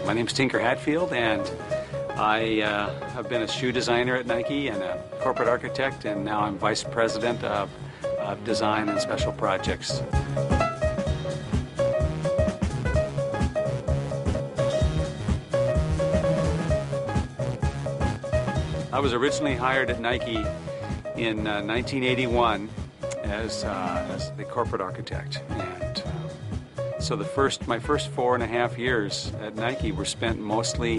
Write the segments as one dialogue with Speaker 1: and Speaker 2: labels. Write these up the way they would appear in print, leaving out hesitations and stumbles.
Speaker 1: My name's Tinker Hatfield, and I have been a shoe designer at Nike and a corporate architect, and now I'm vice president of design and special projects. I was originally hired at Nike in 1981 as the corporate architect, and so my first 4.5 years at Nike were spent mostly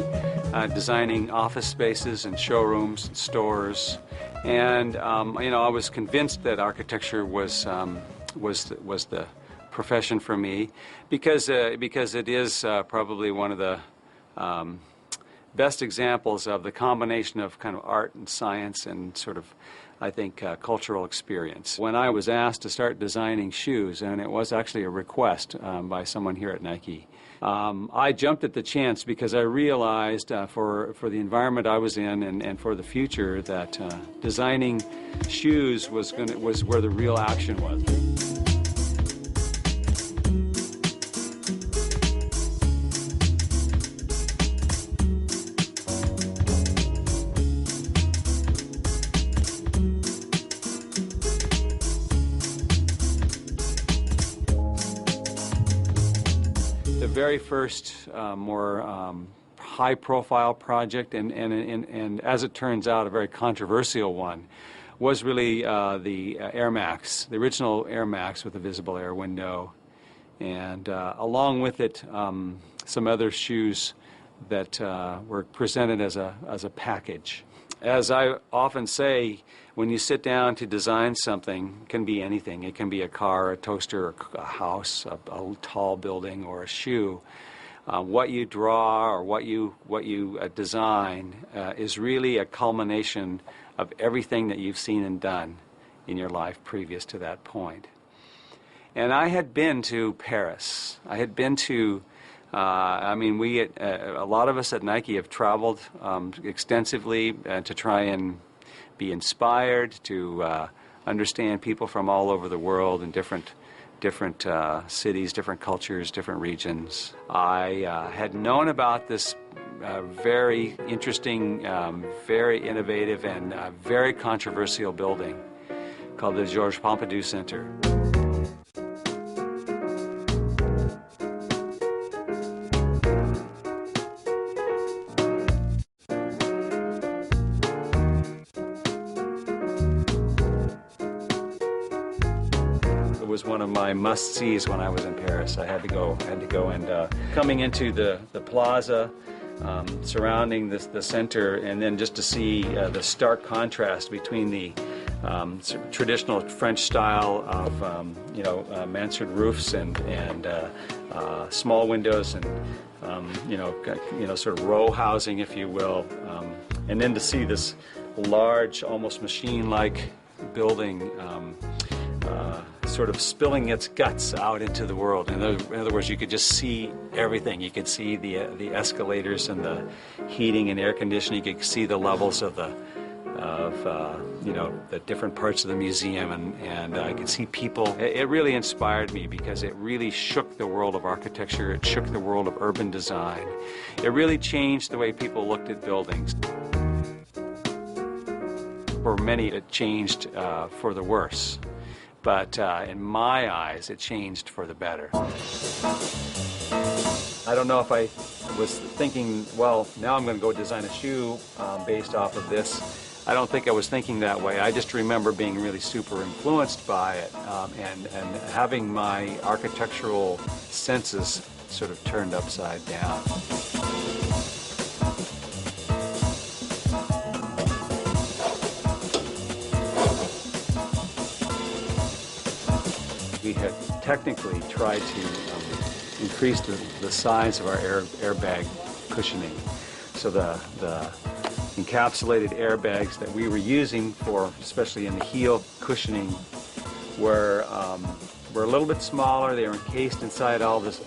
Speaker 1: designing office spaces and showrooms and stores, and I was convinced that architecture was the profession for me because it is probably one of the best examples of the combination of kind of art and science and sort of, I think, cultural experience. When I was asked to start designing shoes, and it was actually a request by someone here at Nike, I jumped at the chance because I realized for the environment I was in and for the future that designing shoes was where the real action was. The very first more high-profile project, and as it turns out, a very controversial one, was really the Air Max, the original Air Max with a visible air window, and along with it, some other shoes that were presented as a package. As I often say, when you sit down to design something, it can be anything. It can be a car, a toaster, a house, a tall building, or a shoe. What you draw or what you design is really a culmination of everything that you've seen and done in your life previous to that point. And I had been to Paris. I had been to a lot of us at Nike have traveled extensively to try and be inspired, to understand people from all over the world in different cities, different cultures, different regions. I had known about this very interesting, very innovative, and very controversial building called the Georges Pompidou Center. It was one of my must-sees when I was in Paris. I had to go, and coming into the plaza, surrounding the center, and then just to see the stark contrast between the traditional French style of mansard roofs and small windows and sort of row housing, if you will, and then to see this large, almost machine-like building sort of spilling its guts out into the world. In other words, you could just see everything. You could see the escalators and the heating and air conditioning. You could see the levels of the different parts of the museum, and I could see people. It really inspired me because it really shook the world of architecture. It shook the world of urban design. It really changed the way people looked at buildings. For many, it changed for the worse. But in my eyes, it changed for the better. I don't know if I was thinking, well, now I'm going to go design a shoe based off of this. I don't think I was thinking that way. I just remember being really super influenced by it and having my architectural senses sort of turned upside down. We had technically tried to increase the size of our airbag cushioning. So the encapsulated airbags that we were using for, especially in the heel cushioning, were a little bit smaller. They were encased inside all of this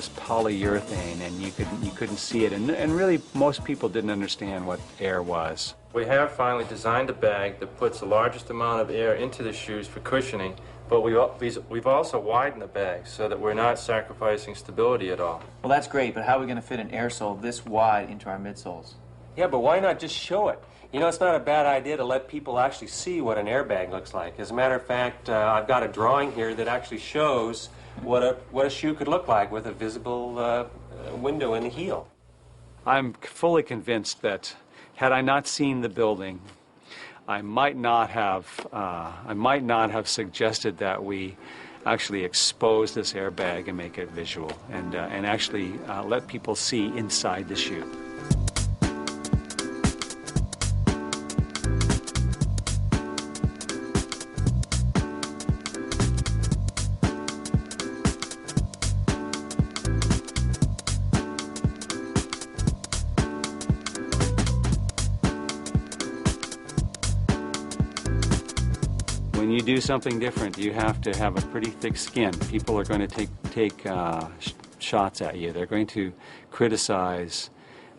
Speaker 1: polyurethane, and you couldn't see it. And really, most people didn't understand what air was.
Speaker 2: We have finally designed a bag that puts the largest amount of air into the shoes for cushioning But we've also widened the bag so that we're not sacrificing stability at all.
Speaker 3: Well, that's great, but how are we going to fit an air sole this wide into our midsoles?
Speaker 4: Yeah, but why not just show it? You know, it's not a bad idea to let people actually see what an airbag looks like. As a matter of fact, I've got a drawing here that actually shows what a shoe could look like with a visible window in the heel.
Speaker 1: I'm fully convinced that had I not seen the building, I might not have suggested that we actually expose this airbag and make it visual and actually let people see inside the shoe. When you do something different, you have to have a pretty thick skin. People are going to take shots at you. They're going to criticize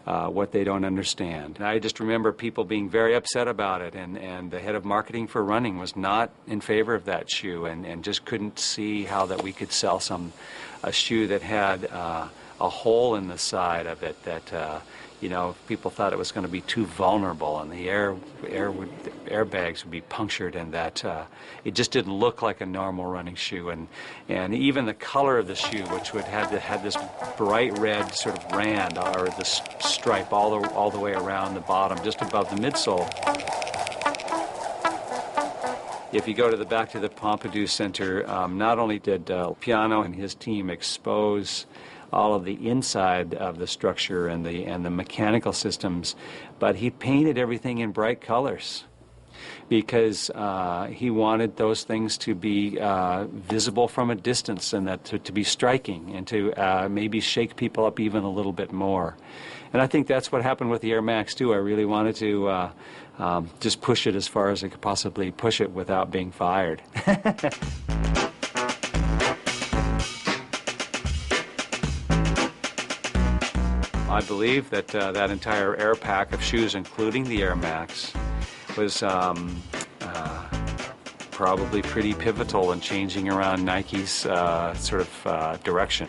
Speaker 1: what they don't understand. And I just remember people being very upset about it, and the head of marketing for running was not in favor of that shoe, and just couldn't see how that we could sell a shoe that had a hole in the side of it that you know, people thought it was going to be too vulnerable, and the airbags would be punctured, and that it just didn't look like a normal running shoe. And even the color of the shoe, which would had this bright red sort of rand or this stripe all the way around the bottom, just above the midsole. If you go to the back to the Pompidou Center, not only did Piano and his team expose all of the inside of the structure and the mechanical systems, but he painted everything in bright colors because he wanted those things to be visible from a distance, and that to be striking and to maybe shake people up even a little bit more. And I think that's what happened with the Air Max too. I really wanted to just push it as far as I could possibly push it without being fired. I believe that that entire air pack of shoes, including the Air Max, was probably pretty pivotal in changing around Nike's sort of direction.